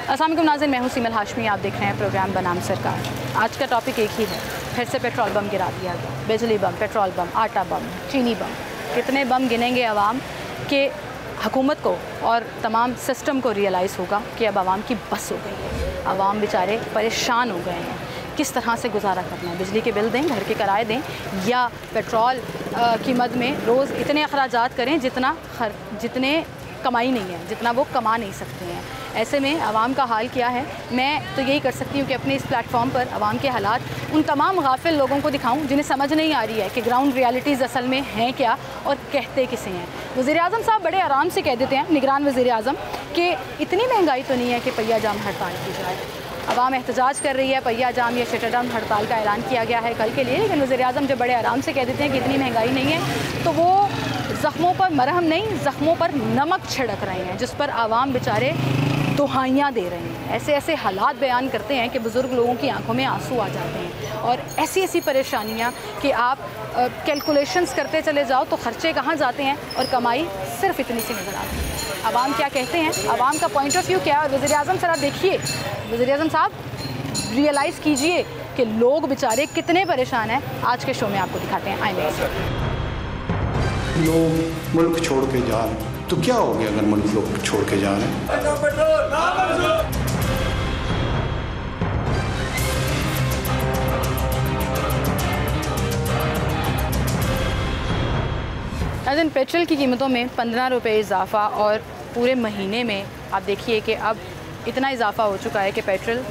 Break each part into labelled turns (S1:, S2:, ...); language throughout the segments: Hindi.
S1: अस्सलाम वालेकुम नाज़रीन, मैं हूं सीमल हाशमी। आप देख रहे हैं प्रोग्राम बनाम सरकार। आज का टॉपिक एक ही है, फिर से पेट्रोल बम गिरा दिया गया। बिजली बम, पेट्रोल बम, आटा बम, चीनी बम, कितने बम गिनेंगे अवाम के हुकूमत को और तमाम सिस्टम को रियलाइज़ होगा कि अब आवाम की बस हो गई है। आवाम बेचारे परेशान हो गए हैं, किस तरह से गुजारा करना है। बिजली के बिल दें, घर के किराए दें, या पेट्रोल की मद में रोज़ इतने अखराजात करें जितने कमाई नहीं है, जितना वो कमा नहीं सकते हैं। ऐसे में आवाम का हाल क्या है? मैं तो यही कर सकती हूँ कि अपने इस प्लेटफॉर्म पर आवाम के हालात उन तमाम गाफिल लोगों को दिखाऊँ जिन्हें समझ नहीं आ रही है कि ग्राउंड रियलिटीज़ असल में हैं क्या और कहते किसे हैं। वज़ीर-ए-आज़म साहब बड़े आराम से कह देते हैं, निगरान वज़ीर-ए-आज़म, कि इतनी महंगाई तो नहीं है कि पहिया जाम हड़ताल की जाए। आवाम एहतजाज कर रही है, पहिया जाम या शटर डाउन हड़ताल का ऐलान किया गया है कल के लिए, लेकिन वज़ीर-ए-आज़म जब बड़े आराम से कह देते हैं कि इतनी महंगाई नहीं है, तो वो ज़ख्मों पर मरहम नहीं, ज़ख्मों पर नमक छिड़क रहे हैं, जिस पर आवाम बेचारे दुहाइयाँ दे रहे हैं। ऐसे ऐसे हालात बयान करते हैं कि बुज़ुर्ग लोगों की आंखों में आंसू आ जाते हैं, और ऐसी ऐसी परेशानियाँ कि आप कैलकुलेशंस करते चले जाओ तो ख़र्चे कहाँ जाते हैं और कमाई सिर्फ इतनी सी नज़र आती है। आवाम क्या कहते हैं, आवाम का पॉइंट ऑफ व्यू क्या है, और वज़ीर-ए-आज़म सर आप देखिए, वज़ीर-ए-आज़म साहब रियलाइज़ कीजिए कि लोग बेचारे कितने परेशान हैं। आज के शो में आपको दिखाते हैं, आइए।
S2: लोग मुल्क छोड़ के जा रहे हैं, तो क्या हो गया अगर मुल्क लोग छोड़ के जा रहे हैं?
S1: नाज़रीन, पेट्रोल की कीमतों में 15 रुपये इजाफा, और पूरे महीने में आप देखिए कि अब इतना इजाफा हो चुका है कि पेट्रोल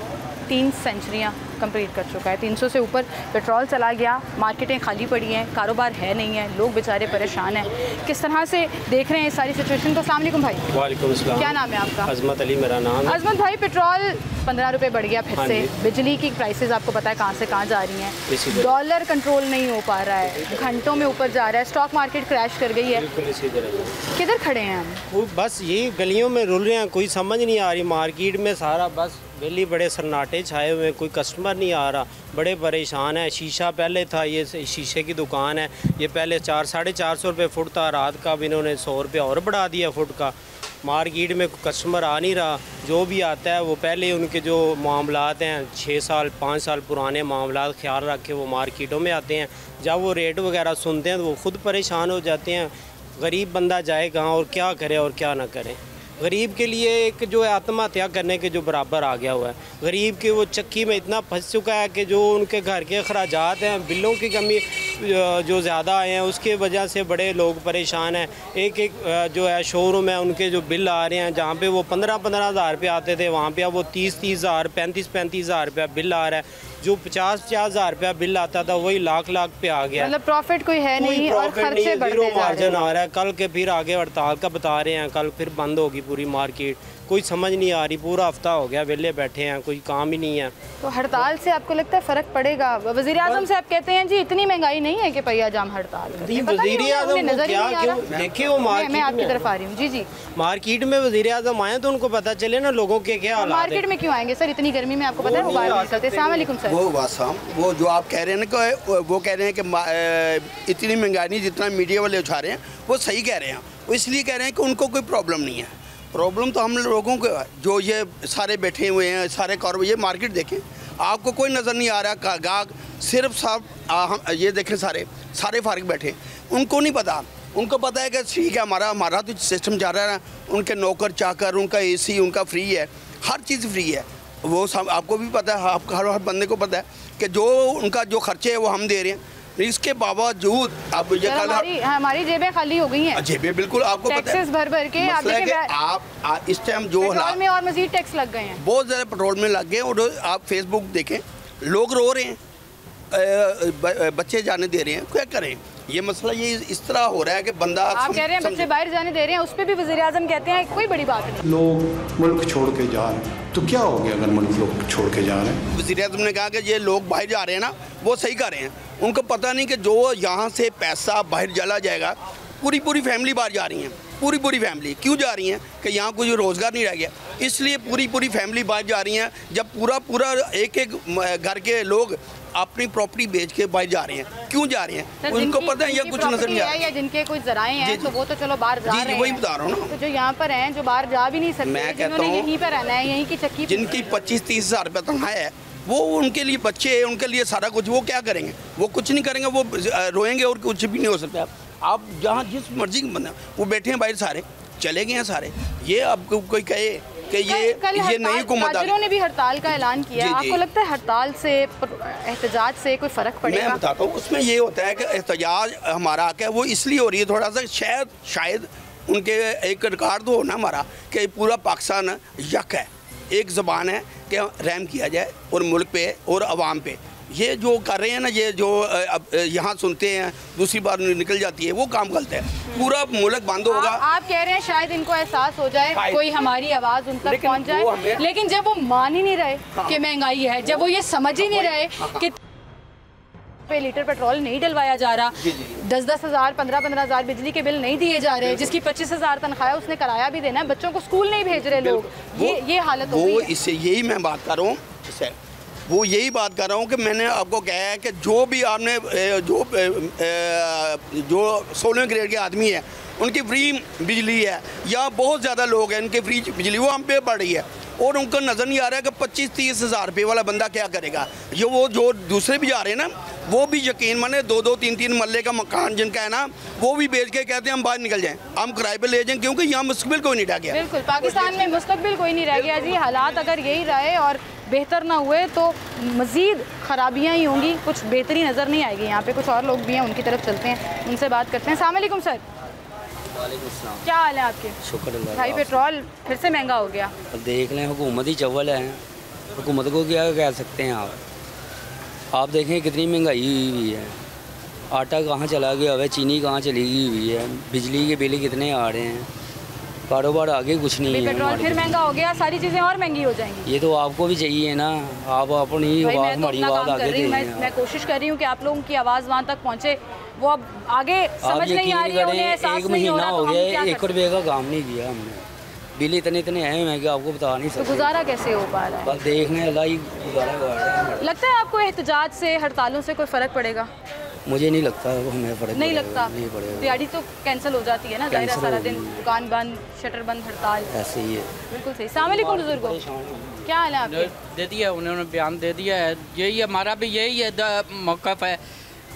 S1: 3 सेंचुरियाँ कंप्लीट कर चुका है। 300 से ऊपर पेट्रोल चला गया, मार्केटें खाली पड़ी हैं, कारोबार है नहीं है, लोग बेचारे परेशान हैं। किस तरह से देख रहे हैं इस सारी सिचुएशन को? अस्सलाम वालेकुम भाई।
S3: वालेकुम अस्सलाम।
S1: क्या नाम है आपका?
S3: अजमत अली मेरा नाम है।
S1: अजमत भाई, पेट्रोल 15 रुपये बढ़ गया फिर से, बिजली की प्राइसेस आपको पता है कहाँ से कहाँ जा रही हैं, डॉलर कंट्रोल नहीं हो पा रहा है, घंटों में ऊपर जा रहा है, स्टॉक मार्केट क्रैश कर गई है। किधर खड़े हैं हम?
S3: वो बस यही गलियों में रुल रहे हैं, कोई समझ नहीं आ रही। मार्केट में सारा बस वेली बड़े सन्नाटे छाए हुए हैं, कोई कस्टमर नहीं आ रहा, बड़े परेशान है। शीशा पहले था, ये शीशे की दुकान है, ये पहले 400-450 रुपये फुट था, रात का भी इन्होंने 100 रुपये और बढ़ा दिया फुट का। मार्केट में कस्टमर आ नहीं रहा, जो भी आता है वो पहले उनके जो मामलात हैं 6 साल 5 साल पुराने मामलात ख्याल रख के वो मार्केटों में आते हैं। जब वो रेट वगैरह सुनते हैं तो वो ख़ुद परेशान हो जाते हैं। गरीब बंदा जाए कहाँ और क्या करे और क्या ना करे। गरीब के लिए एक जो है आत्महत्या करने के जो बराबर आ गया हुआ है। गरीब के वो चक्की में इतना फंस चुका है कि जो उनके घर के अखराजात हैं, बिलों की कमी जो ज़्यादा आए हैं, उसके वजह से बड़े लोग परेशान हैं। एक जो है शोरूम है, उनके जो बिल आ रहे हैं, जहाँ पे वो 15-15 हज़ार रुपये आते थे, वहाँ पे अब वो 30-30 हज़ार 35-35 हज़ार रुपया बिल आ रहा है। जो 50-50 हज़ार रुपया बिल आता था वही लाख पे आ गया।
S1: मतलब प्रॉफिट कोई है नहीं और खर्चे बढ़ते जा रहे हैं।
S3: मार्जिन आ रहा है। कल के फिर आगे हड़ताल का बता रहे हैं, कल फिर बंद होगी पूरी मार्केट। कोई समझ नहीं आ रही, पूरा हफ्ता हो गया वेले बैठे हैं, कोई काम ही नहीं है। तो
S1: हड़ताल से आपको लगता है फ़र्क पड़ेगा? वज़ीर-ए-आज़म से आप कहते हैं जी इतनी महंगाई नहीं है कि पहिया जाम हड़ताल।
S3: वज़ीर-ए-आज़म देखिए, वो
S1: मैं आपकी तरफ आ रही हूँ। जी
S3: मार्केट में वज़ीर-ए-आज़म आए तो उनको पता चले ना लोगों के क्या हालात।
S1: मार्केट में क्यों आएंगे सर इतनी गर्मी में? आपको पता है मोबाइल नहीं चलते। अस्सलाम वालेकुम सर।
S4: वो जो आप कह रहे हैं ना, वो कह रहे हैं कि इतनी महंगाई नहीं जितना मीडिया वाले उठा रहे हैं, वो सही कह रहे हैं। वो इसलिए कह रहे हैं कि उनको कोई प्रॉब्लम नहीं है। प्रॉब्लम तो हम लोगों को, जो ये सारे बैठे हुए हैं, सारे कारोबार, ये मार्केट देखें, आपको कोई नज़र नहीं आ रहा। गाहक सिर्फ साहब ये देखें, सारे फारिग बैठे, उनको नहीं पता। उनको पता है कि ठीक है, हमारा तो सिस्टम जा रहा है, उनके नौकर चाकर, उनका AC उनका फ्री है, हर चीज़ फ्री है। वो सब आपको भी पता है, आपको हर बंदे को पता है कि जो उनका जो खर्चे है वो हम दे रहे हैं। इसके बावजूद अब ये
S1: हमारी जेबें खाली हो गई हैं।
S4: जेबें बिल्कुल आपको पता है,
S1: भर के
S4: आप इस टाइम जो
S1: पेट्रोल में और मजीद टैक्स लग गए हैं,
S4: बहुत ज़्यादा पेट्रोल में लग गए। और आप फेसबुक देखें, लोग रो रहे हैं, बच्चे जाने दे रहे हैं, क्या करें? ये मसला ये इस तरह हो रहा है कि बंदा,
S1: आप कह रहे हैं बच्चे बाहर जाने दे रहे हैं, उस पर भी वज़ीर-ए-आज़म कहते हैं कोई बड़ी बात नहीं।
S2: लोग मुल्क छोड़ के जा रहे हैं, तो क्या हो गया अगर मुल्क लोग छोड़ के जा रहे हैं?
S4: वज़ीर-ए-आज़म ने कहा कि ये लोग बाहर जा रहे हैं ना, वो सही कर रहे हैं। उनको पता नहीं कि जो यहाँ से पैसा बाहर चला जाएगा, पूरी फैमिली बाहर जा रही है। पूरी फैमिली क्यों जा रही हैं? कि यहाँ कोई रोज़गार नहीं रह गया, इसलिए पूरी फैमिली बाहर जा रही हैं। जब पूरा एक घर के लोग अपनी प्रॉपर्टी बेच के बाहर जा रहे हैं। क्यों जा रहे हैं? उनको पता है या कुछ नजर नहीं आ रहा
S1: या जिनके कोई जराए हैं तो वो तो चलो बाहर जा रहे हैं।
S4: वही बता रहा हूँ ना।
S1: तो जो यहाँ पर हैं जो बाहर जा भी नहीं सकते,
S4: मैं कहता हूँ
S1: यहीं पर रहना है, यहीं की चक्की,
S4: जिनकी 25-30 हज़ार रुपये तनख्वाह है, वो उनके लिए बच्चे हैं, उनके लिए सारा कुछ, वो क्या करेंगे? वो कुछ नहीं करेंगे, वो रोएंगे और कुछ भी नहीं हो सकता। आप जहाँ जिस मर्जी के बंदा वो बैठे हैं बाहर, सारे चले गए हैं सारे। ये अब कोई कहे कि ये नई हुकूमत
S1: ने भी हड़ताल का ऐलान किया। आपको लगता है हड़ताल से, एहतजाज से कोई फ़र्क पड़ेगा?
S4: मैं बताता हूँ, उसमें ये होता है कि एहतजाज हमारा क्या वो इसलिए हो रही है थोड़ा सा, शायद उनके एक रिकॉर्ड तो हो ना हमारा कि पूरा पाकिस्तान यक है, एक ज़बान है कि रहम किया जाए और मुल्क पे और आवाम पे। ये जो कर रहे हैं ना, ये जो अब यहाँ सुनते हैं दूसरी बार निकल जाती है, वो काम गलत है। पूरा मुल्क बंद होगा।
S1: आप कह रहे हैं शायद इनको एहसास हो जाए, कोई हमारी आवाज़ उन तक पहुँच जाए, लेकिन जब वो मान ही नहीं रहे कि महंगाई है, जब वो ये समझ ही नहीं रहे कि पे लीटर पेट्रोल नहीं डलवाया जा रहा, 10-10 हज़ार 15-15 हज़ार बिजली के बिल नहीं दिए जा रहे, जिसकी 25 हज़ार तनख्वाह है उसने किराया भी देना है, बच्चों को स्कूल नहीं भेज रहे लोग, ये हालत हो गई है।
S4: इससे यही मैं बात कर रहा हूँ, वो यही बात कर रहा हूँ कि मैंने आपको कहा है कि जो भी आपने जो 16 ग्रेड के आदमी है उनकी फ्री बिजली है, या बहुत ज़्यादा लोग हैं उनकी फ्री बिजली वो हम पे पड़ रही है, और उनको नज़र नहीं आ रहा है कि 25-30 हज़ार रुपये वाला बंदा क्या करेगा। वो जो दूसरे भी जा रहे हैं ना, वो भी यकीन माने 2-2 3-3 मरले का मकान जिनका है ना, वो भी बेच के कहते हैं हम बाहर निकल जाएं, हम किराए पे ले जाएं, क्योंकि यहाँ मुस्तकबिल कोई नहीं रह गया।
S1: बिल्कुल, पाकिस्तान में मुस्तकबिल कोई नहीं रह गया जी। हालात अगर यही रहे और बेहतर ना हुए तो मज़ीद ख़राबियाँ ही होंगी, कुछ बेहतरी नज़र नहीं आएगी। यहाँ पे कुछ और लोग भी हैं, उनकी तरफ चलते हैं, उनसे बात करते हैं। अस्सलाम वालेकुम सर। क्या हाल है आपके?
S5: शुक्र अल्लाह।
S1: भाई पेट्रोल फिर से महंगा हो गया।
S5: अब देख लें, हुकूमत ही चव्वल है, हुकूमत को क्या कह सकते हैं आप देखें कितनी महंगाई हुई है, आटा कहाँ चला गया हुआ है, चीनी कहाँ चली गई हुई है, बिजली के बिल कितने आ रहे हैं, कारोबार आगे कुछ नहीं है।
S1: पेट्रोल फिर महंगा हो गया, सारी चीज़ें और महंगी हो जाएंगी।
S5: ये तो आपको भी चाहिए ना, आप अपनी आवाज़ हमारी आवाज़ आगे दें।
S1: मैं कोशिश कर रही हूँ कि आप लोगों की आवाज़ वहाँ तक पहुँचे, वो अब आगे समझ नहीं आ रही है, उन्हें एहसास नहीं हो रहा।
S5: 1 महीना हो गया, 1 रुपये का काम नहीं किया हमने, बिल इतने अहम है कि आपको बता नहीं सकते।
S1: तो गुजारा कैसे हो पा रहा है?
S5: बस देखने अल्लाह ही गुजारा।
S1: लगता है आपको एहतजाज से, हड़तालों से कोई फ़र्क पड़ेगा?
S5: मुझे नहीं लगता हमें फ़र्क
S1: नहीं लगता।
S5: नहीं पड़ेगा,
S1: दिहाड़ी तो कैंसिल हो जाती है ना, ज़ाहिर है, सारा दिन दुकान बंद, शटर बंद, हड़ताल।
S5: ऐसे ही है।
S1: बिल्कुल सही। अस्सलाम वालेकुम बुजुर्गों, क्या हाल है आपके?
S6: दे दिया उन्होंने, बयान दे दिया है। यही हमारा भी यही है मौक़िफ़ है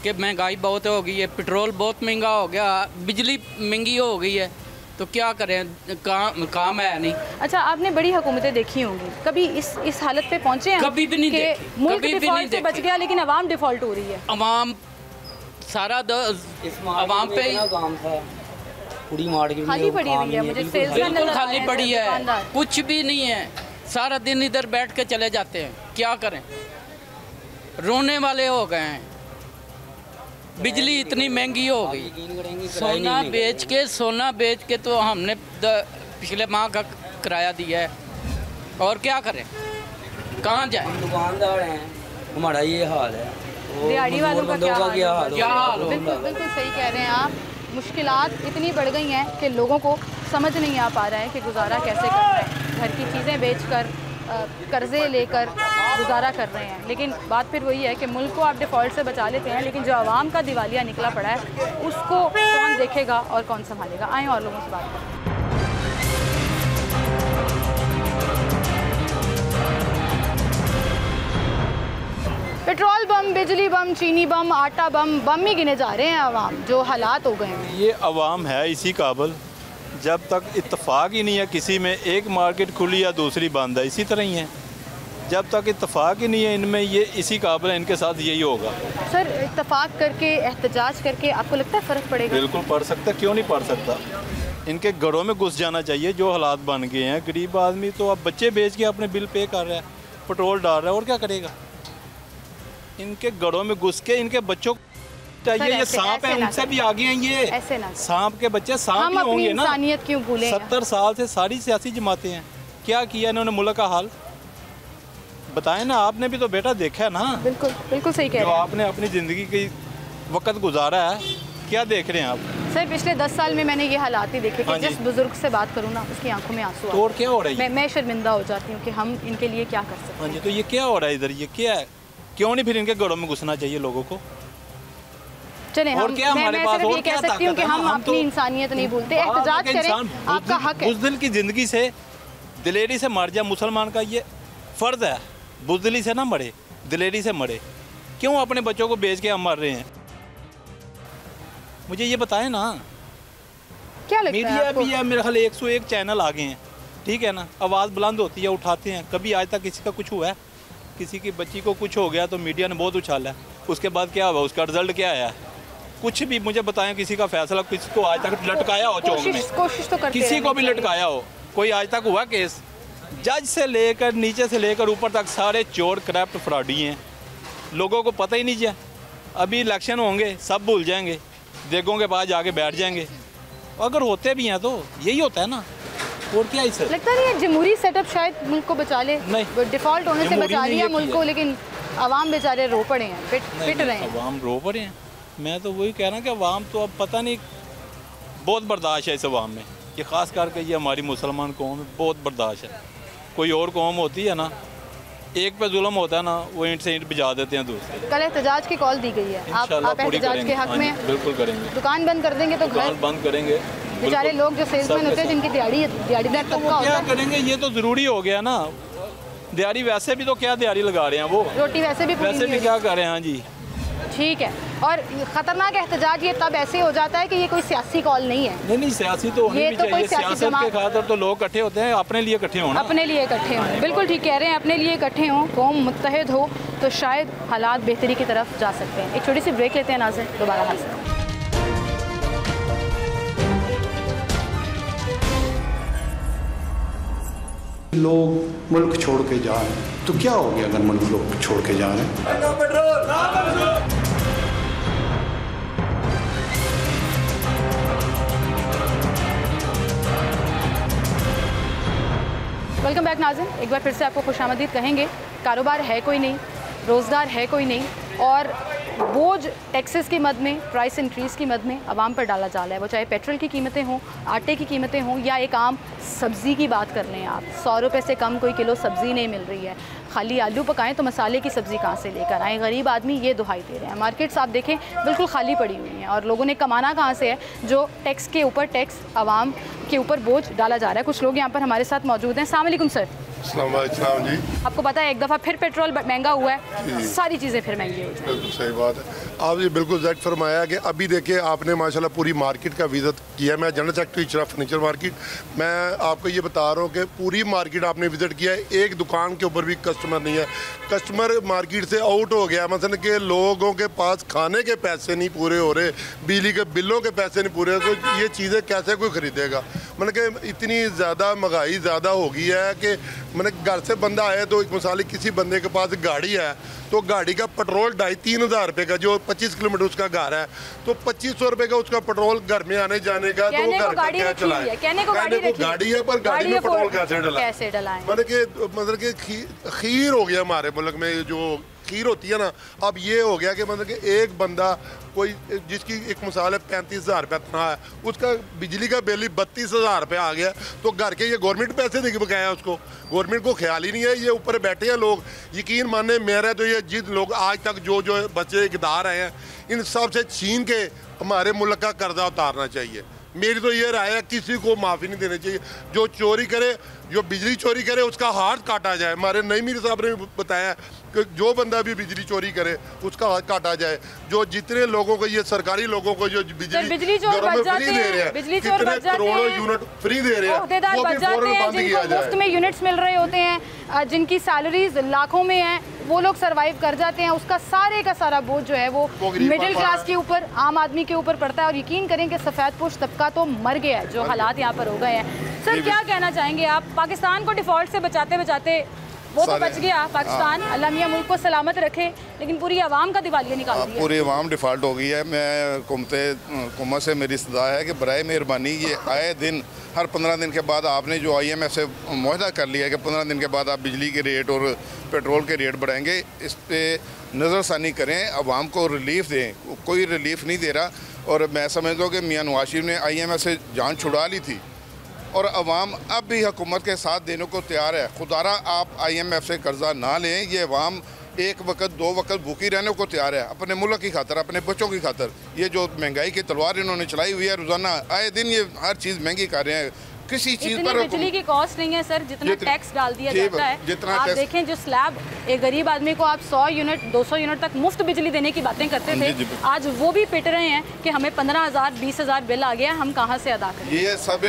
S6: कि महंगाई बहुत हो गई है, पेट्रोल बहुत महंगा हो गया, बिजली महंगी हो गई है, तो क्या करें, काम है नहीं।
S1: अच्छा, आपने बड़ी हुकूमतें देखी होंगी, कभी इस हालत पे पहुंचे हैं?
S6: कभी भी नहीं देखी।
S1: मुल्क डिफॉल्ट से बच गया लेकिन अवाम डिफॉल्ट हो रही है।
S6: अवाम सारा अवाम पे
S5: काम था, पूरी मार्केट
S1: खाली पड़ी हुई है, मुझे
S6: बिल्कुल खाली पड़ी है, कुछ भी नहीं है, सारा दिन इधर बैठ के चले जाते हैं, क्या करें, रोने वाले हो गए हैं। बिजली इतनी महंगी हो गई, सोना बेच के तो हमने पिछले माह का किराया दिया है, और क्या करें, कहाँ जाए।
S5: दुकानदार हैं, हमारा ये हाल है,
S1: दिहाड़ी वालों का क्या हाल हो। बिल्कुल सही कह रहे हैं आप। मुश्किलात इतनी बढ़ गई हैं कि लोगों को समझ नहीं आ पा रहा है कि गुजारा कैसे करना है। घर की चीज़ें बेचकर, कर्ज़े लेकर गुजारा कर रहे हैं, लेकिन बात फिर वही है कि मुल्क को आप डिफ़ॉल्ट से बचा लेते हैं, लेकिन जो आवाम का दिवालिया निकला पड़ा है उसको कौन देखेगा और कौन संभालेगा। आएँ और लोगों से बात करें। पेट्रोल बम, बिजली बम, चीनी बम, आटा बम ही गिने जा रहे हैं आवाम, जो हालात हो गए हैं।
S7: ये अवाम है इसी काबिल, जब तक इत्तेफाक ही नहीं है किसी में, एक मार्केट खुली या दूसरी बंद है, इसी तरह ही है। जब तक इत्तेफाक ही नहीं है इनमें, ये इसी काबिल है, इनके साथ यही होगा।
S1: सर, इत्तेफाक करके, एहतजाज करके आपको लगता है फ़र्क पड़ेगा?
S7: बिल्कुल पड़ सकता, क्यों नहीं पड़ सकता। इनके घरों में घुस जाना चाहिए, जो हालात बन गए हैं। गरीब आदमी तो अब बच्चे बेच के अपने बिल पे कर रहा है, पेट्रोल डाल रहा है, और क्या करेगा। इनके घरों में घुस के इनके बच्चों चाहिए, ये सांप है, उनसे भी आगे हैं ये।
S1: ऐसे ना,
S7: सांप के बच्चे सांप ही होंगे ना।
S1: इंसानियत क्यों भूलें?
S7: 70 साल से सारी सियासी जमातें हैं, क्या किया इन्होंने मुल्क का हाल बताएं ना। आपने भी तो बेटा देखा है ना।
S1: बिल्कुल सही कह रहे हैं।
S7: आपने अपनी ज़िंदगी की वक्त गुजारा है, क्या देख रहे हैं आप?
S1: सर, पिछले 10 साल में मैंने ये हालात ही देखे कि जिस बुजुर्ग से बात करूँ ना, उसकी आंखों में आंसू।
S7: और क्या हो रहा है?
S1: मैं शर्मिंदा हो जाती हूँ कि हम इनके लिए क्या कर सकते हैं।
S7: हाँ जी, तो ये क्या हो रहा है इधर, ये क्या है? क्यों नहीं फिर इनके घरों में घुसना चाहिए लोगों को?
S1: चलें,
S7: और
S1: हम
S7: क्या हमारे
S1: मैं
S7: पास
S1: सिर्फ
S7: और
S1: ये
S7: क्या
S1: कह सकती हूँ कि
S7: ताकत है ना,
S1: हम
S7: हम
S1: अपनी
S7: तो
S1: इंसानियत नहीं भूलते, एहतजाज करें, आपका हक है।
S7: बुज़दिल की ज़िंदगी से दिलेरी से मर जाए, मुसलमान का ये फ़र्ज़ है। बुज़दिली से ना मरे, दिलेरी से मरे। क्यों अपने बच्चों को बेच के हम मर रहे हैं? मुझे ये बताएं ना।
S1: क्या लगता है
S7: मीडिया
S1: आपको?
S7: भी है, मेरे ख्याल 101 चैनल आ गए हैं, ठीक है ना, आवाज़ बुलंद होती है, उठाते हैं। कभी आज तक किसी का कुछ हुआ है? किसी की बच्ची को कुछ हो गया तो मीडिया ने बहुत उछाला है, उसके बाद क्या हुआ, उसका रिजल्ट क्या आया? कुछ भी मुझे बताएं, किसी का फैसला किसी को आज तक लटकाया हो चौक में?
S1: कोशिश तो करते
S7: किसी को भी
S1: रहना
S7: लटकाया हो? कोई आज तक हुआ केस? जज से लेकर नीचे से लेकर ऊपर तक सारे चोर करप्ट फ्रॉडी हैं, लोगों को पता ही नहीं है। अभी इलेक्शन होंगे, सब भूल जाएंगे, देखों के पास जाके बैठ जाएंगे। अगर होते भी हैं तो यही होता है ना, और क्या ही सर?
S1: लगता नहीं है जमहूरी सेटअप शायद मुल्क को बचा ले?
S7: नहीं,
S1: डिफ़ॉल्ट होने से
S7: जमहूरी
S1: बचा
S7: ने
S1: लिया
S7: ये
S1: मुल्क
S7: किया।
S1: को, लेकिन अवाम बेचारे रो पड़े हैं, पिट रहे हैं।
S7: अवाम रो पड़े हैं। मैं तो वही कह रहा हूँ कि अवाम तो अब पता नहीं, बहुत बर्दाश्त है इस अवाम में, कि ख़ास करके ये हमारी मुसलमान कौम में बहुत बर्दाश्त है। कोई और कौम होती है ना, एक पे जुल्म होता है ना, वो ईंट से ईंट बजा देते हैं दूसरे।
S1: कल एहतजाज की कॉल दी गई है, आप
S7: इंशाल्लाह पूरी
S1: एहतजाज
S7: करेंगे।
S1: के हक
S7: हाँ
S1: में
S7: जी, बिल्कुल करेंगे।
S1: दुकान बंद कर देंगे तो घर
S7: दुकान बंद करेंगे।
S1: बेचारे
S7: बिल्कुल।
S1: लोग जो सेल्समैन होते हैं, जिनकी दिहाड़ीदार तबका होता
S7: क्या
S1: है,
S7: करेंगे? ये तो ज़रूरी हो गया ना। दिहाड़ी वैसे भी तो क्या दिहाड़ी लगा रहे हैं वो,
S1: रोटी वैसे भी पूरी
S7: वैसे
S1: नहीं
S7: भी क्या कर रहे हैं। हाँ जी,
S1: ठीक है। और ख़तरनाक एहतजाज ये तब ऐसे हो जाता है कि ये कोई सियासी कॉल नहीं है।
S7: नहीं सियासी तो होनी
S1: ये
S7: भी
S1: तो कोई
S7: चाहिए।
S1: सियासी
S7: सियासत के खातिर तो लोग इकट्ठे होते हैं, अपने लिए इकट्ठे होना,
S1: अपने लिए इकट्ठे हों, बिल्कुल ठीक कह रहे हैं। अपने लिए इकट्ठे हों, कौम मुत्तहिद हो तो शायद हालात बेहतरी की तरफ जा सकते हैं। एक छोटी सी ब्रेक लेते हैं, नाज़रीन दोबारा हाजिर हैं।
S2: लोग मुल्क छोड़ के जा रहे हैं, तो क्या हो गया अगर मुल्क लोग छोड़ के जा रहे हैं?
S1: वेलकम बैक नाज़रीन, एक बार फिर से आपको खुशामदीद कहेंगे। कारोबार है कोई नहीं, रोज़गार है कोई नहीं, और बोझ टैक्सेस की मद में, प्राइस इंक्रीज़ की मद में आवाम पर डाला जा रहा है। वो चाहे पेट्रोल की कीमतें हों, आटे की कीमतें हों, या एक आम सब्ज़ी की बात कर लें आप। 100 रुपये से कम कोई किलो सब्ज़ी नहीं मिल रही है। खाली आलू पकाएं तो मसाले की सब्ज़ी कहाँ से लेकर आएँ? गरीब आदमी ये दुहाई दे रहे हैं। मार्केट्स आप देखें बिल्कुल खाली पड़ी हुई हैं, और लोगों ने कमाना कहाँ से है, जो टैक्स के ऊपर टैक्स आवाम के ऊपर बोझ डाला जा रहा है। कुछ लोग यहाँ पर हमारे साथ मौजूद हैं। अस्सलाम वालेकुम सर।
S8: अस्सलाम वालेकुम जी।
S1: आपको पता है एक दफ़ा फिर पेट्रोल महंगा हुआ है, सारी चीज़ें फिर महंगी हो जाएंगी।
S8: बिल्कुल सही बात है, आप ये बिल्कुल ज़ैक्ट फरमाया कि अभी देखिए आपने माशाल्लाह पूरी मार्केट का विज़िट किया। मैं general secretary Ichhra furniture market, मैं आपको ये बता रहा हूँ कि पूरी मार्केट आपने विज़िट किया है, एक दुकान के ऊपर भी कस्टमर नहीं है। कस्टमर मार्केट से आउट हो गया, मतलब कि लोगों के पास खाने के पैसे नहीं पूरे हो रहे, बिजली के बिलों के पैसे नहीं पूरे, तो ये चीज़ें कैसे कोई ख़रीदेगा? मतलब कि इतनी ज़्यादा महंगाई ज़्यादा हो गई है कि मतलब घर से बंदा आए तो एक मिसाल किसी बंदे के पास गाड़ी है तो गाड़ी का पेट्रोल 2,500-3 हज़ार रुपये का, जो 25 किलोमीटर उसका घर है, तो 2500 रुपये का उसका पेट्रोल घर में आने जाने का, तो वो घर का क्या चलाए?
S1: कहने को गाड़ी
S8: है, पर गाड़ी में पेट्रोल कैसे
S1: डलाएं?
S8: मतलब कि खीर हो गया हमारे मुल्क में, जो खीर होती है ना, अब ये हो गया कि मतलब कि एक बंदा कोई जिसकी एक मिसाल है 35,000 रुपया तनख्वाह है, उसका बिजली का बिल ही 32,000 रुपये आ गया, तो घर के ये गवर्नमेंट पैसे देके बकाया उसको, गवर्नमेंट को ख्याल ही नहीं है। ये ऊपर बैठे हैं लोग, यकीन माने मेरा तो ये जिन लोग आज तक जो बच्चे इक़दार आए हैं, इन सब से छीन के हमारे मुल्क का कर्जा उतारना चाहिए। मेरी तो ये राय है, किसी को माफ़ी नहीं देनी चाहिए। जो चोरी करे, जो बिजली चोरी करे, उसका हाथ काटा जाए। हमारे नई मीर साहब ने बताया कि जो बंदा भी बिजली चोरी करे उसका हाथ काटा जाए। जो जितने लोगों को, ये सरकारी लोगों को जो बिजली
S1: चोर बच जाते हैं, बिजली चोर बच जाते हैं,
S8: करोड़ों यूनिट फ्री दे रहे हैं,
S1: ओहदेदार बच जाते हैं, जिनको मुफ्त में यूनिट्स मिल रहे होते हैं, जिनकी सैलरीज लाखों में है, वो लोग सरवाइव कर जाते हैं। उसका सारे का सारा बोझ जो है वो मिडिल क्लास के ऊपर, आम आदमी के ऊपर पड़ता है। और यकीन करें कि सफ़ेद पोश तबका तो मर गया है, जो हालात यहाँ पर हो गए हैं। सर क्या कहना चाहेंगे आप? पाकिस्तान को डिफ़ॉल्ट से बचाते बचाते वो तो बच गया पाकिस्तान, अल्लाह मियां मुल्क को सलामत रखे, लेकिन पूरी आवाम का दिवालिया निकाल दिया।
S9: पूरी आवाम डिफ़ॉल्ट हो गई है। मैं हुकूमत से मेरी सदा है कि बराए मेहरबानी ये आए दिन, हर 15 दिन के बाद आपने जो IMF से मुआहदा कर लिया है कि 15 दिन के बाद आप बिजली के रेट और पेट्रोल के रेट बढ़ाएंगे, इस पर नज़रसानी करें, आवाम को रिलीफ दें। कोई रिलीफ नहीं दे रहा, और मैं समझता हूँ कि मियां नवाज शरीफ ने IMF से जान छुड़ा ली थी, और अवाम अब भी हुकूमत के साथ देने को तैयार है। खुदारा आप IMF से कर्जा ना लें, ये अवाम एक वक्त 2 वक्त भूखी रहने को तैयार है अपने मुल्क की खातर, अपने बच्चों की खातर। ये जो महंगाई की तलवार इन्होंने चलाई हुई है, रोज़ाना आए दिन ये हर चीज़ महंगी कर रहे हैं। किसी चीज़ पर
S1: बिजली की कॉस्ट नहीं है सर, जितना टैक्स डाल दिया जाता है।
S9: जितना
S1: आप देखें जो स्लैब एक गरीब आदमी को आप 100 यूनिट 200 यूनिट तक मुफ्त बिजली देने की बातें करते थे, आज वो भी पिट रहे हैं कि हमें 15,000 20,000 बिल आ गया, हम कहाँ से अदा करें।
S9: ये सब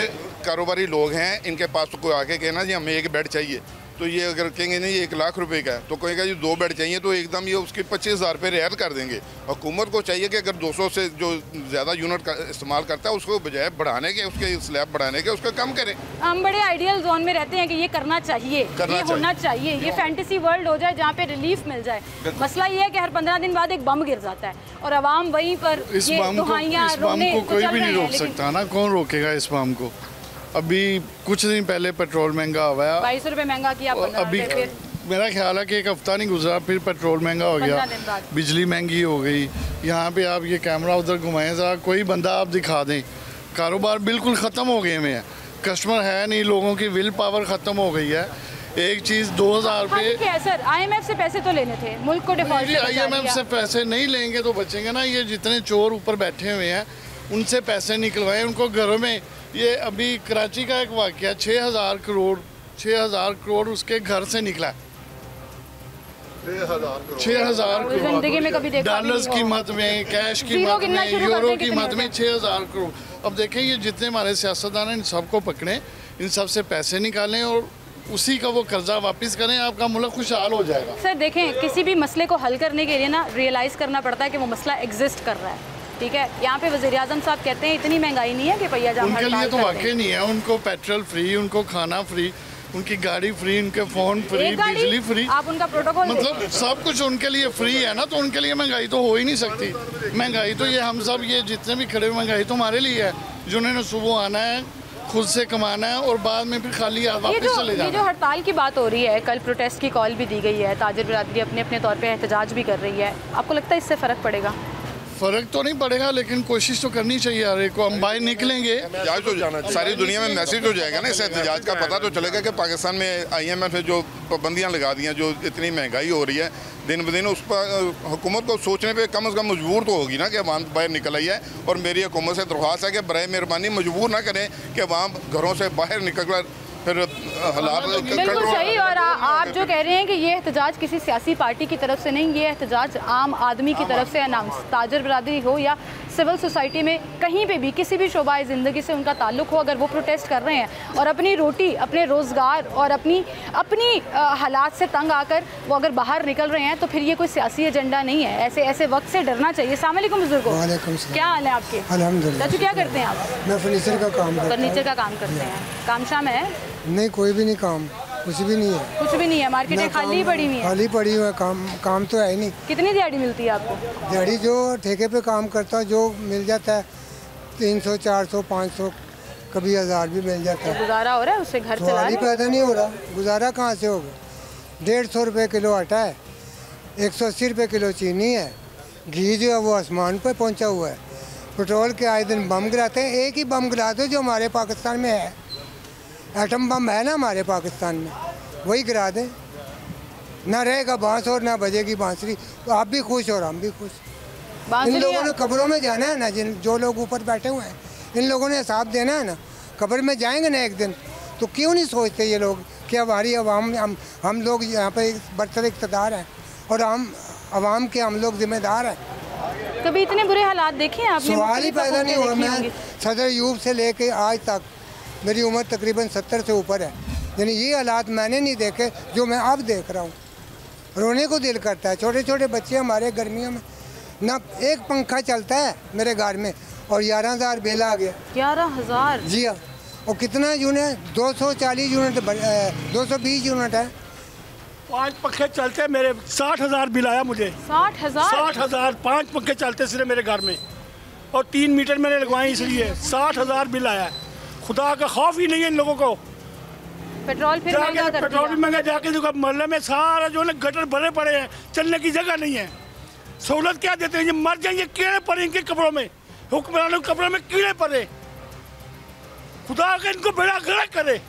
S9: कारोबारी लोग हैं, इनके पास तो कोई आके कहना जी हमें एक बेड चाहिए, तो ये अगर कहेंगे नहीं 1 लाख रुपए का है, तो कहेगा जी 2 बेड चाहिए, तो एकदम ये उसके 25,000 रुपये रियायत कर देंगे। हुकूमत को चाहिए कि अगर 200 से जो ज़्यादा यूनिट का इस्तेमाल करता है उसको बजाय बढ़ाने के, उसके स्लैब बढ़ाने के, उसका कम करें।
S1: हम बड़े आइडियल जोन में रहते हैं कि ये करना चाहिए, ये होना चाहिए, ये फैंटेसी वर्ल्ड हो जाए जहाँ पे रिलीफ मिल जाए। मसला ये है कि हर 15 दिन बाद एक बम गिर जाता है और आवाम वहीं पर
S10: इस बम को कोई भी नहीं रोक सकता ना, कौन रोकेगा इस बम को। अभी कुछ दिन पहले पेट्रोल महंगा हुआ है,
S1: 22 रुपये महंगा किया।
S10: अभी मेरा ख्याल है कि 1 हफ्ता नहीं गुजरा फिर पेट्रोल महंगा हो गया, बिजली महंगी हो गई। यहाँ पे आप ये कैमरा उधर घुमाएं ज़रा, कोई बंदा आप दिखा दें, कारोबार बिल्कुल ख़त्म हो गए में है, कस्टमर है नहीं, लोगों की विल पावर ख़त्म हो गई है। एक चीज़ 2,000 रुपये
S1: सर IMF से पैसे तो लेने थे, मुल्क को डिफॉल्ट से
S10: IMF से पैसे नहीं लेंगे तो बचेंगे ना। ये जितने चोर ऊपर बैठे हुए हैं उनसे पैसे निकलवाएं, उनको घरों में। ये अभी कराची का एक वाक़या 6,000 करोड़ उसके घर से निकला, 6,000 करोड़ डॉलर्स की मत में, कैश की मत में, यूरो की मत में 6,000 करोड़। अब देखें ये जितने हमारे सियासतदान हैं इन सबको पकड़ें, इन सब से पैसे निकालें और उसी का वो कर्जा वापस करें, आपका मुल्क खुशहाल हो जाएगा।
S1: सर देखें, किसी भी मसले को हल करने के लिए ना रियलाइज़ करना पड़ता है कि वो मसला एग्जिस्ट कर रहा है, ठीक है। यहाँ पे वज़ीर-ए-आज़म साहब कहते हैं इतनी महंगाई नहीं है कि भैया जाम
S10: उनके लिए तो वाकई नहीं है, उनको पेट्रोल फ्री, उनको खाना फ्री, उनकी गाड़ी फ्री, उनके फ़ोन फ्री, बिजली फ्री,
S1: आप उनका प्रोटोकॉल
S10: मतलब सब कुछ उनके लिए फ्री है ना, तो उनके लिए महंगाई तो हो ही नहीं सकती। महंगाई तो ये हम सब ये जितने भी खड़े, महंगाई तो हमारे लिए है, जिन्होंने सुबह आना है, खुद से कमाना है और बाद में फिर खाली हाथ वापस चले जाना।
S1: ये जो हड़ताल की बात हो रही है, कल प्रोटेस्ट की कॉल भी दी गई है, ताजिर बिरादरी अपने अपने तौर पे एहतजाज भी कर रही है, आपको लगता है इससे फ़र्क पड़ेगा?
S10: फ़र्क तो नहीं पड़ेगा लेकिन कोशिश तो करनी चाहिए यार, को हम बाहर निकलेंगे
S9: तो जाना सारी दुनिया में मैसेज हो जाएगा ना, इस एहतजाज का पता तो चलेगा कि पाकिस्तान में IMF जो पाबंदियाँ लगा दी हैं, जो इतनी महंगाई हो रही है दिन ब दिन, उस पर हुकूमत को सोचने पे कम से कम मजबूर तो होगी ना कि अवाम बाहर निकल आई है। और मेरी हुकूमत से दरख्वास्त है कि बराए मेहरबानी मजबूर ना करें कि अवाम घरों से बाहर निकल कर फिर हालात।
S1: बिल्कुल सही। और आप जो कह रहे हैं कि ये एहतजाज किसी सियासी पार्टी की तरफ से नहीं, ये एहतजाज आम आदमी की तरफ से अनाउंस, ताजर बिरादरी हो या सिविल सोसाइटी में कहीं पे भी किसी भी शोबाए ज़िंदगी से उनका ताल्लुक़ हो, अगर वो प्रोटेस्ट कर रहे हैं और अपनी रोटी, अपने रोज़गार और अपनी हालात से तंग आकर वो अगर बाहर निकल रहे हैं, तो फिर ये कोई सियासी एजेंडा नहीं है। ऐसे वक्त से डरना चाहिए। अस्सलाम वालेकुम बुजुर्गो, क्या हाल है आपके?
S11: अल्हम्दुलिल्लाह।
S1: चाचू क्या करते हैं आप?
S11: मैं फर्नीचर का काम
S1: करते हैं। काम शाम है?
S11: नहीं, कोई भी नहीं काम, कुछ भी नहीं है।
S1: कुछ भी नहीं है, मार्केटें खाली पड़ी हुई है?
S11: खाली पड़ी हुई है, काम तो है ही नहीं।
S1: कितनी दिहाड़ी मिलती है आपको?
S11: दिहाड़ी जो ठेके पे काम करता है जो मिल जाता है 300 400 500, कभी 1000 भी मिल जाता है।
S1: गुजारा हो रहा है उससे? घर चला रहे हैं?
S11: पैदा नहीं हो रहा, गुजारा कहाँ से होगा? 150 रुपये किलो आटा है, 180 रुपये किलो चीनी है, घी जो है वो आसमान पर पहुँचा हुआ है। पेट्रोल के आए दिन बम गिराते हैं, एक ही बम गिरा दो जो हमारे पाकिस्तान में है, एटम बम है ना हमारे पाकिस्तान में, वही गिरा दें, ना रहेगा बांस और ना बजेगी बांसुरी, तो आप भी खुश और हम भी खुश। इन लोगों ने कब्रों में जाना है ना, जो लोग ऊपर बैठे हुए हैं, इन लोगों ने हिसाब देना है ना, कब्र में जाएंगे ना एक दिन, तो क्यों नहीं सोचते ये लोग कि हमारी अवाम, हम लोग यहाँ पे बरतर इक़्तिदार हैं और अवाम के हम लोग जिम्मेदार हैं।
S1: कभी इतने बुरे हालात देखे आपने?
S11: सवाल ही पैदा नहीं हुआ। मैं सदर अयूब से लेके आज तक, मेरी उम्र तकरीबन 70 से ऊपर है, यानी ये हालात मैंने नहीं देखे जो मैं अब देख रहा हूँ। रोने को दिल करता है। छोटे छोटे बच्चे हमारे गर्मियों में ना एक पंखा चलता है मेरे घर में और 11,000 बिल आ गया।
S1: 11,000?
S11: जी हाँ। और कितना यूनिट? 240 यूनिट, 220 यूनिट है।
S12: 5 पंखे चलते मेरे, 60,000 बिल आया मुझे। 60,000? 5 पंखे चलते सिर्फ मेरे घर में और 3 मीटर मैंने लगवाए, इसलिए 60,000 बिल आया। खुदा का खौफ ही नहीं है इन लोगों को।
S1: पेट्रोल फिर महंगा कर दिया।
S12: पेट्रोल भी महंगा, जाके देखो मोहल्ले में सारा जो है गटर भरे पड़े हैं, चलने की जगह नहीं है। सहूलत क्या देते हैं? ये मर जाएंगे, कीड़े पड़े इनके कपड़ों में, हुक्मरानों के कपड़ों में कीड़े पड़े। खुदा का इनको बेड़ा गर्क करे,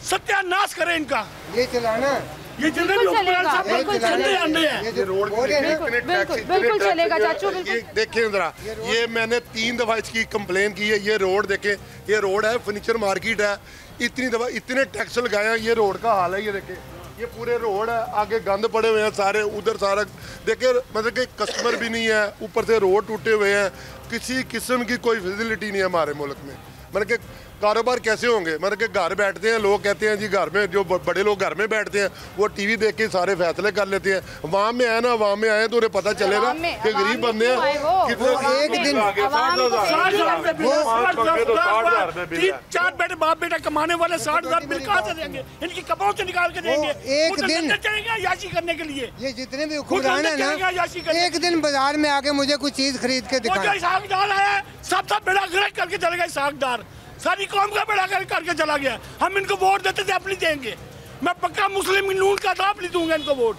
S12: सत्यानाश करे इनका।
S11: ये चलाना
S12: ये जितने भी हुक्मरान साहब बिल्कुल ठंडे अंडे हैं।
S8: ये रोड
S1: बिल्कुल चलेगा चाचू, बिल्कुल।
S8: देखिए जरा, ये मैंने 3 दफ़ा इसकी कंप्लेन की है। ये रोड देखें, ये रोड है, फर्नीचर मार्केट है, इतनी दफ़ा इतने टैक्स लगाए हैं। ये रोड का हाल है, ये देखें, ये पूरे रोड है, आगे गंद पड़े हुए हैं सारे, उधर सारा देखिए, मतलब कि कस्टमर भी नहीं है, ऊपर से रोड टूटे हुए हैं, किसी किस्म की कोई फैसिलिटी नहीं है हमारे मुल्क में। मतलब कि कारोबार कैसे होंगे? मतलब कि घर बैठते हैं लोग, कहते हैं जी घर में, जो बड़े लोग घर में बैठते हैं वो टीवी देख के सारे फैसले कर लेते हैं। वहाँ में आए ना, वहाँ में आए तो उन्हें पता चलेगा कि गरीब बंदे हैं कितने।
S12: एक दिन 4 बेटे बाप बेटा कमाने वाले 60,000 बिल कहाँ से देंगे? इनकी कपड़ों से निकाल के देंगे।
S11: एक दिन
S12: चलेगा याशी करने के लिए।
S11: ये जितने भी हुक्मरान है ना, एक दिन बाजार में आके मुझे कुछ चीज खरीद के दिखाए।
S12: सागदार आया, सब बेड़ा गर्क करके चले गए। सागदार सारी कौम का बेड़ा गर्क करके चला गया। हम इनको वोट देते थे, अब नहीं देंगे। मैं पक्का मुस्लिम नून का था, अब नहीं दूंगा इनको वोट,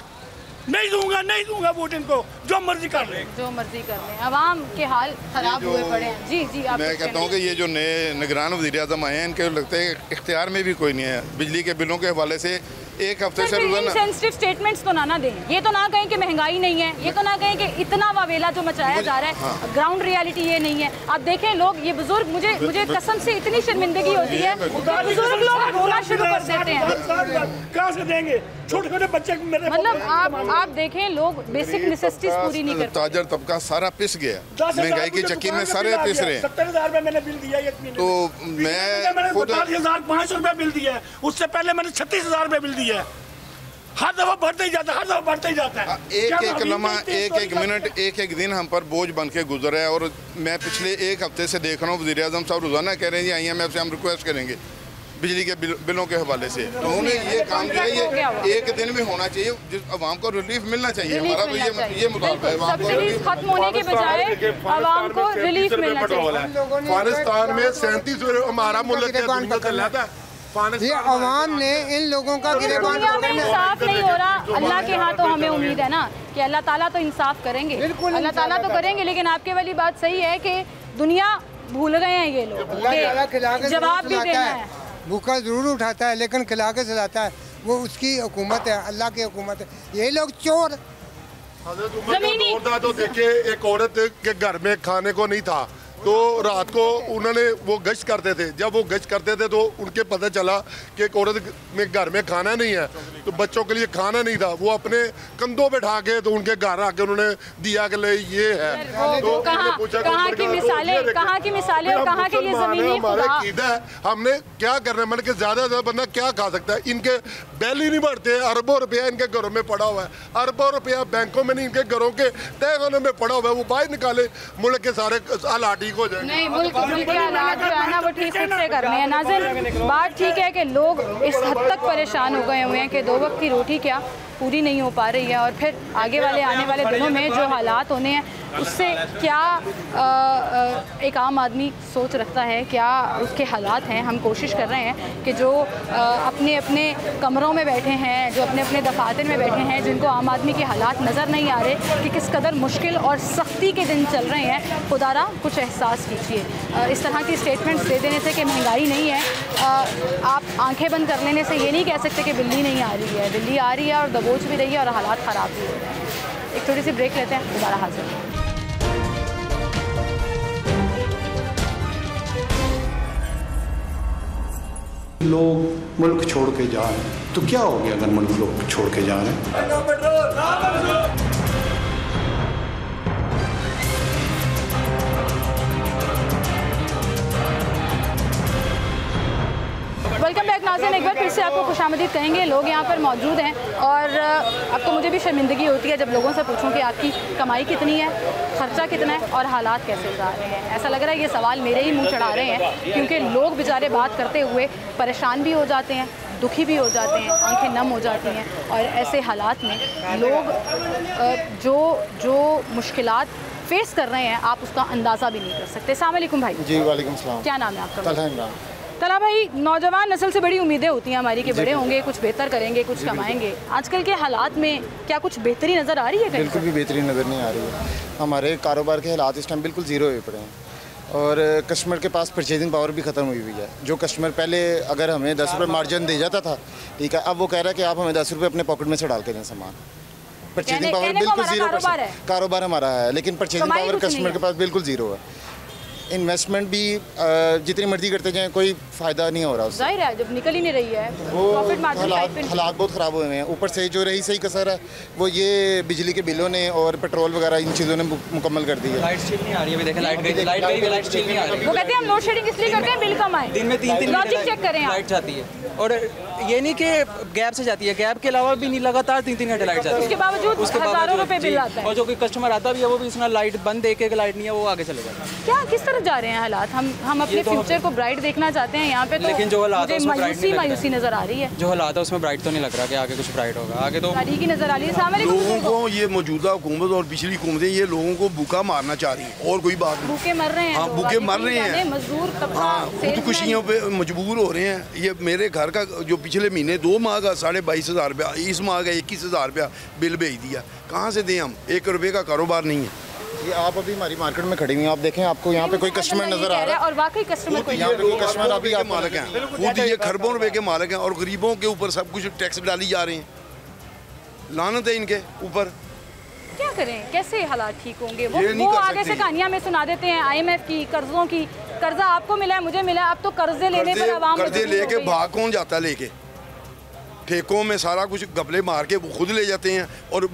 S12: नहीं दूंगा वोट इनको। जो मर्जी कर रहे हैं,
S1: अवाम के हाल खराब हुए पड़े हैं। जी जी, आप
S9: मैं कहता हूँ कि ये जो नए निगरान वज़ीर-ए-आज़म आए हैं, इनके लगता है इख्तियार में भी कोई नहीं है। बिजली के बिलों के हवाले से एक हफ्ते से रोजाना
S1: सेंसिटिव स्टेटमेंट्स तो ना दें। ये तो ना कहें कि महंगाई नहीं है, ये तो ना कहें कि इतना वावेला जो मचाया जा रहा है, ग्राउंड रियलिटी ये नहीं है। आप देखें लोग, ये बुजुर्ग, मुझे कसम से इतनी शर्मिंदगी होती है, बुजुर्ग लोग रोना शुरू कर देते हैं।
S12: कहाँ से देंगे? छोटे बच्चे,
S1: मतलब आप देखें लोग बेसिक नेसेसिटीज पूरी नहीं करते।
S9: ताजर तबका सारा पिस गया, महंगाई की चक्की में सारे पिस रहे हैं।
S12: 70,000 रुपए मैंने बिल दिया है।
S9: तो मैं
S12: 40,500 रुपए बिल दिया है, उससे पहले मैंने 36,000 रुपए बिल दिया है। हर दफा बढ़ते ही जाता है, हर दफा बढ़ते ही जाता है।
S9: एक लम्हा, एक मिनट, एक दिन हम पर बोझ बन के गुजरा है। और मैं पिछले एक हफ्ते से देख रहा हूँ वज़ीर-ए-आज़म साहब रोजाना कह रहे हैं IMF से हम रिक्वेस्ट करेंगे बिजली के बिलों के हवाले से। तो उन्हें ये काम किया, ये एक दिन में होना चाहिए, जिस आवाम को रिलीफ मिलना चाहिए। हमारा तो ये मुतालबा है,
S1: सब्सिडीज खत्म होने के बजाय आवाम को रिलीफ मिलना चाहिए।
S8: अफगानिस्तान में 37 हमारा मुल्क
S11: ये अवाम ने इन लोगों का
S1: दुनिया में इंसाफ नहीं हो रहा। अल्लाह के यहाँ तो हमें उम्मीद है ना कि अल्लाह ताला तो इंसाफ करेंगे, अल्लाह ताला तो करेंगे। लेकिन आपके वाली बात सही है कि दुनिया भूल गए हैं ये लोग, जवाब भी देना है।
S11: भूखा जरूर उठाता है लेकिन खिला के चलाता है, वो उसकी हुकूमत है, अल्लाह की हुकूमत है। यही लोग चोर
S1: जमीनी।
S8: तो देखिए, एक औरत के घर में खाने को नहीं था तो रात को उन्होंने वो गश्त करते थे। जब वो गश्त करते थे तो उनके पता चला कि एक औरत में घर में खाना नहीं है, तो बच्चों के लिए खाना नहीं था। वो अपने कंधों पे ढा के तो उनके घर आके उन्होंने दिया कि ले ये है।
S1: तो कहाँ की मिसालें और कहाँ के लिए ज़मीनी खुदा।
S8: हमने क्या करना है, मतलब कि ज़्यादा से ज़्यादा बंदा क्या खा सकता है? इनके बैल ही नहीं बढ़ते, अरबों रुपया इनके घरों में पड़ा हुआ है, अरबों रुपया बैंकों में नहीं, इनके घरों के तहखानों में पड़ा हुआ है। वो बाहर निकाले, मुल्क के सारे हालात ठीक हो जाएंगे।
S1: नहीं, मुल्क के हालात जो है ना वो ठीक से करने हैं। नाज़रीन, बात ठीक है कि लोग इस हद तक परेशान हो गए हुए हैं कि 2 वक्त की रोटी क्या पूरी नहीं हो पा रही है। और फिर आगे वाले आने वाले दिनों में जो हालात होने हैं उससे क्या एक आम आदमी सोच रखता है, क्या उसके हालात हैं। हम कोशिश कर रहे हैं कि जो अपने अपने कमरों में बैठे हैं, जो अपने अपने दफातर में बैठे हैं, जिनको आम आदमी के हालात नज़र नहीं आ रहे कि किस कदर मुश्किल और सख्ती के दिन चल रहे हैं, खुदारा कुछ एहसास कीजिए। इस तरह की स्टेटमेंट्स दे देने से कि महंगाई नहीं है, आप आंखें बंद कर लेने से ये नहीं कह सकते कि बिल्ली नहीं आ रही है। बिल्ली आ रही है और दबोच भी रही है और हालात ख़राब भी हो रहे हैं। एक थोड़ी सी ब्रेक लेते हैं, दोबारा हाजिर।
S2: लोग मुल्क छोड़ के जा रहे हैं तो क्या हो गया अगर मुल्क लोग छोड़ के जा रहे हैं?
S1: वेलकम बैक नाज़रीन, एक बार फिर से आपको खुशामदीद कहेंगे। लोग यहाँ पर मौजूद हैं और अब तो मुझे भी शर्मिंदगी होती है जब लोगों से पूछूं कि आपकी कमाई कितनी है, ख़र्चा कितना है और हालात कैसे गुजार रहे हैं। ऐसा लग रहा है ये सवाल मेरे ही मुंह चढ़ा रहे हैं, क्योंकि लोग बेचारे बात करते हुए परेशान भी हो जाते हैं, दुखी भी हो जाते हैं, आंखें नम हो जाती हैं। और ऐसे हालात में लोग जो मुश्किलात फेस कर रहे हैं आप उसका अंदाज़ा भी नहीं कर सकते। अस्सलाम वालेकुम भाई।
S10: जी वालेकुम सलाम।
S1: क्या नाम है आपका?
S10: तलहा इमरान।
S1: तला भाई, नौजवान नस्ल से बड़ी उम्मीदें होती हैं हमारी कि बड़े होंगे, कुछ बेहतर करेंगे, कुछ कमाएंगे। आजकल के हालात में क्या कुछ बेहतरी नज़र आ रही है?
S10: बिल्कुल भी बेहतरी नज़र नहीं आ रही है। हमारे कारोबार के हालात इस टाइम बिल्कुल ज़ीरो हुए पड़े हैं।
S13: और कस्टमर के पास परचेजिंग पावर भी ख़त्म हुई है। जो कस्टमर पहले अगर हमें 10 रुपये मार्जिन दे जाता था, ठीक है, अब वो कह रहा है कि आप हमें 10 रुपये अपने पॉकेट में से डाल के दें सामान। परचेजिंग पावर बिल्कुल 0%। कारोबार हमारा है, लेकिन परचेजिंग पावर कस्टमर के पास बिल्कुल 0 है। इन्वेस्टमेंट भी जितनी मर्जी करते जाएं, कोई फ़ायदा नहीं हो रहा उससे।
S1: जाहिर है जब निकल ही नहीं रही है,
S13: वो हालात बहुत ख़राब हुए हैं। ऊपर से जो रही सही कसर है वो ये बिजली के बिलों ने और पेट्रोल वगैरह इन चीज़ों ने मुकम्मल कर दी है।
S14: लाइट स्ट्रीम नहीं आ रही है, देखें लाइट गई, लाइट स्ट्रीम नहीं आ रही।
S1: वो कहते हैं हम लोड शेडिंग इसलिए करते हैं बिल कम आए,
S14: दिन में 3
S1: लॉजिक चेक करें आप।
S14: लाइट जाती है और ये नहीं कि गैप से जाती है, गैप के अलावा भी नहीं, लगातार 3-3 घंटे लाइट जाती है।
S1: उसके बावजूद हज़ारों रुपए बिल आता है।
S14: और जो कोई कस्टमर आता भी है वो भी इसमें लाइट बंद देख के लाइट नहीं है, वो आगे चले जाता है।
S1: क्या किस तरह जा रहे हैं हालात? हम अपने फ्यूचर को ब्राइट देखना चाहते हैं यहाँ पे, तो
S14: लेकिन जो हालात है उसमें
S1: मायूसी नजर आ रही है।
S14: जो हालात है उसमें ब्राइट तो नहीं लग रहा कि आगे कुछ ब्राइट होगा, आगे तो
S1: तारीकी नजर आ रही है।
S4: लोगों को ये मौजूदा हुकूमत और पिछली हुकूमतें ये लोगों को भूखा मारना चाह रही है और कोई बात नहीं।
S1: भूखे मर रहे हैं,
S4: भूखे मर रहे हैं,
S1: मजदूर
S4: खुदकुशियों पे मजबूर हो रहे हैं। ये मेरे घर का जो पिछले महीने 2 माह का 22,500 रुपया, इस माह का 21,000 रुपया बिल भेज दिया। कहाँ से दें हम? 1 रुपये का कारोबार नहीं है।
S13: ये आप अभी हमारी मार्केट में खड़ी हुई हैं, आप देखें आपको यहाँ पे कोई कस्टमर नजर आ रहा है
S1: और वाकई कस्टमर कोई
S4: कस्टमर अभी आप मालिक हैं, खुद ये खरबों रुपए के मालिक हैं और गरीबों के ऊपर सब कुछ टैक्स डाली जा रहे हैं। लानत है इनके ऊपर।
S1: क्या करें, कैसे हालात ठीक होंगे? वो आगे से कहानियां में सुना देते हैं IMF की, कर्जों की। कर्जा आपको मिला है, मुझे मिला है, अब तो कर्जे लेने पर आवाम
S4: कर्जे लेके भाग कौन जाता है? लेके ठेकों में सारा कुछ गपले मार के वो खुद ले जाते हैं और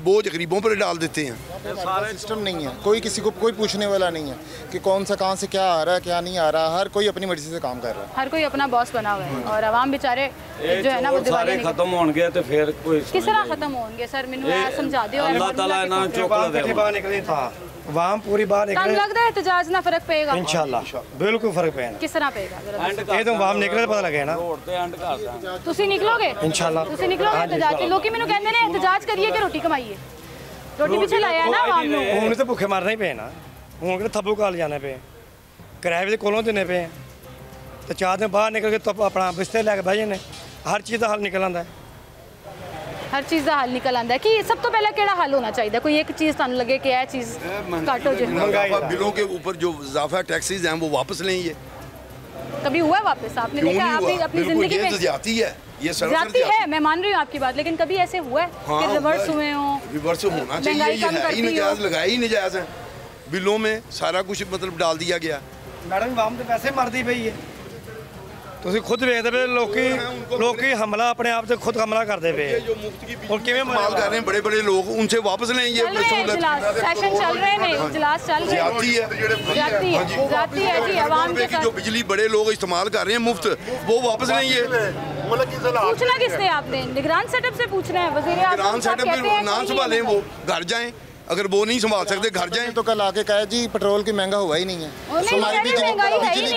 S4: बोझ गरीबों पर डाल देते हैं।
S13: सारा सिस्टम नहीं है, कोई किसी को कोई पूछने वाला नहीं है कि कौन सा कहाँ से क्या आ रहा है क्या नहीं आ रहा। हर कोई अपनी मर्जी से काम कर रहा है,
S1: हर कोई अपना बॉस बना हुआ है और आवाम बेचारे जो है ना वो
S15: सारे खत्म होंगे तो फिर कोई
S1: किस तरह खत्म होंगे? सर मैंने समझा दियो।
S15: अल्लाह ताला इन्हां चुक ले
S16: वाम पूरी बात
S1: निकले। लगता है एहतजाज ना फर्क पेगा
S16: इंशाल्लाह, बिल्कुल फर्क पेगा।
S1: किस तरह पेगा?
S16: ये तो वाम निकले तो पता लगे ना।
S1: ਤੁਸੀਂ ਨਿਕਲੋਗੇ
S16: इंशाल्लाह,
S1: ਤੁਸੀਂ ਨਿਕਲੋਗੇ एहतजाज ਚ। ਲੋਕੀ ਮੈਨੂੰ ਕਹਿੰਦੇ ਨੇ एहतजाज करिए कि रोटी कमाइए। रोटी पीछे लाया ना आवाम ਨੂੰ।
S16: ਹੁਣ ਤੇ ਭੁੱਖੇ ਮਰਨਾ ਹੀ ਪਏ ਨਾ। ਹੁਣ ਕਿਹੜੇ ਥੱਬੂ ਕਾਲ ਜਾਣੇ ਪਏ, ਕਿਰਾਏ ਵੀ ਕੋਲੋਂ ਦੇਣੇ ਪਏ ਤੇ 4 ਦਿਨ ਬਾਹਰ ਨਿਕਲ ਕੇ ਤਾਂ ਆਪਣਾ ਬਿਸਤਰੇ ਲੈ ਕੇ ਬਹਿ ਜਾਂਦੇ। हर चीज़ का हल निकल आंदा है,
S1: हर चीज़ का हल निकल आंदा है। कि सब तो पहले केड़ा हल होना चाहिए? कोई एक चीज़ तुहानू लगे कि यह चीज़ काटो जो
S4: बिलों के ऊपर जो इजाफा टैक्सेस हैं वो वापस लेंगे।
S1: कभी हुआ है वापस? आपने देखा अपनी जिंदगी में?
S4: जाती है ये
S1: जाती है, मैं मान रही हूँ आपकी बात, लेकिन कभी ऐसे हुआ है कि रिवर्स हुए हों?
S4: रिवर्स होना चाहिए, ये है ही नजायज, लगाया ही नजायज है। बिलों में सारा कुछ मतलब डाल दिया गया।
S16: मैडम वाम तो वैसे मरदी पई है, ਤੁਸੀਂ खुद ਵੇਖਦੇ ਪਏ ਲੋਕੀ हमला अपने आप से खुद हमला करते पे और किवें
S4: माल कर रहे हैं बड़े-बड़े लोग, उनसे वापस लें। ये
S1: सेशन चल रहे हैं, इजलास चल रहे हैं। जाती है जी आवाम के साथ।
S4: जो बिजली बड़े लोग इस्तेमाल कर रहे हैं मुफ्त, वो वापस लें। ये
S1: पूछना किससे आपने? निगरान सेटअप से पूछना है। वज़ीर आज़म
S4: निगरान सेटअप ना संभालें, वो घर जाएं। अगर वो नहीं संभाल सकते घर जाएं।
S13: तो कल आके कहा जी पेट्रोल की महंगा हुआ ही नहीं है, हमारी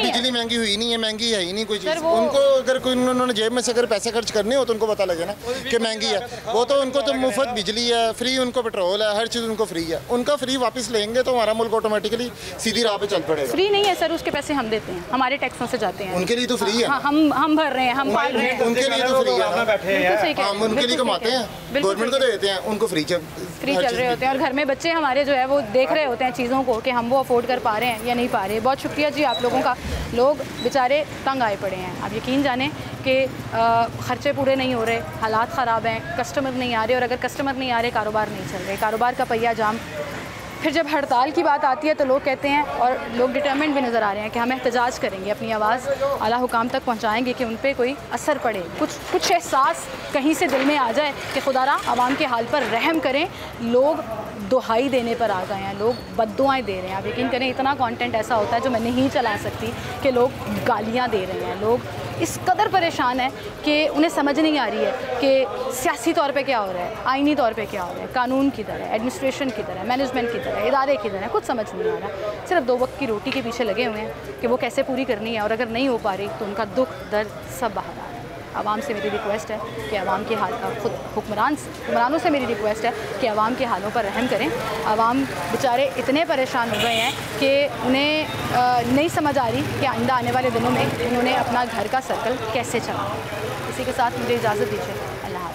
S13: बिजली महंगी हुई नहीं है, महंगी है ही नहीं कोई चीज़। उनको अगर कोई उन्होंने जेब में से अगर पैसे खर्च करने हो तो उनको पता लगे ना कि महंगी है। वो तो उनको तो मुफ्त बिजली है, फ्री उनको पेट्रोल है, हर चीज़ उनको फ्री है। उनका फ्री वापस लेंगे तो हमारा मुल्क ऑटोमेटिकली सीधी राह पे चल पड़ेगा।
S1: फ्री नहीं है सर, उसके पैसे हम देते हैं, हमारे टैक्सों से जाते हैं।
S13: उनके लिए तो फ्री है,
S1: हम भर रहे हैं, हम पाल रहे हैं।
S13: उनके लिए तो फ्री है, हम उनके लिए कमाते हैं, गवर्नमेंट को देते हैं, उनको फ्री चल
S1: रहे होते हैं। और घर में बच्चे हमारे जो है वो देख रहे होते हैं चीज़ों को कि हम वो अफोर्ड कर पा रहे हैं या नहीं पा रहे। बहुत शुक्रिया जी आप लोगों का। लोग बेचारे तंग आए पड़े हैं। आप यकीन जानें कि ख़र्चे पूरे नहीं हो रहे, हालात ख़राब हैं, कस्टमर नहीं आ रहे, और अगर कस्टमर नहीं आ रहे कारोबार नहीं चल रहे, कारोबार का पहिया जाम। फिर जब हड़ताल की बात आती है तो लोग कहते हैं, और लोग डिटरमेंट भी नज़र आ रहे हैं कि हम एहतजाज करेंगे, अपनी आवाज़ आला हुकाम तक पहुँचाएँगे कि उन पर कोई असर पड़े, कुछ एहसास कहीं से दिल में आ जाए कि खुदारा आवाम के हाल पर रहम करें। लोग दुहाई देने पर आ गए हैं, लोग बद्दुआएं दे रहे हैं। आप यकीन करें इतना कंटेंट ऐसा होता है जो मैं नहीं चला सकती कि लोग गालियां दे रहे हैं। लोग इस कदर परेशान है कि उन्हें समझ नहीं आ रही है कि सियासी तौर पे क्या हो रहा है, आइनी तौर पे क्या हो रहा है, कानून किधर है, एडमिनिस्ट्रेशन किधर है, मैनेजमेंट किधर है, इदारे किधर है, कुछ समझ नहीं आ रहा। सिर्फ 2 वक्त की रोटी के पीछे लगे हुए हैं कि वो कैसे पूरी करनी है, और अगर नहीं हो पा रही तो उनका दुख दर्द सब बाहर आ रहा है। आवाम से मेरी रिक्वेस्ट है कि आवाम के हाल का खुद हुक्मरानों से मेरी रिक्वेस्ट है कि आवाम के हालों पर रहम करें। आवाम बेचारे इतने परेशान हो गए हैं कि उन्हें नहीं समझ आ रही कि आइंदा आने वाले दिनों में उन्होंने अपना घर का सर्कल कैसे चलाना। इसी के साथ मुझे इजाज़त दीजिए। अल्लाह।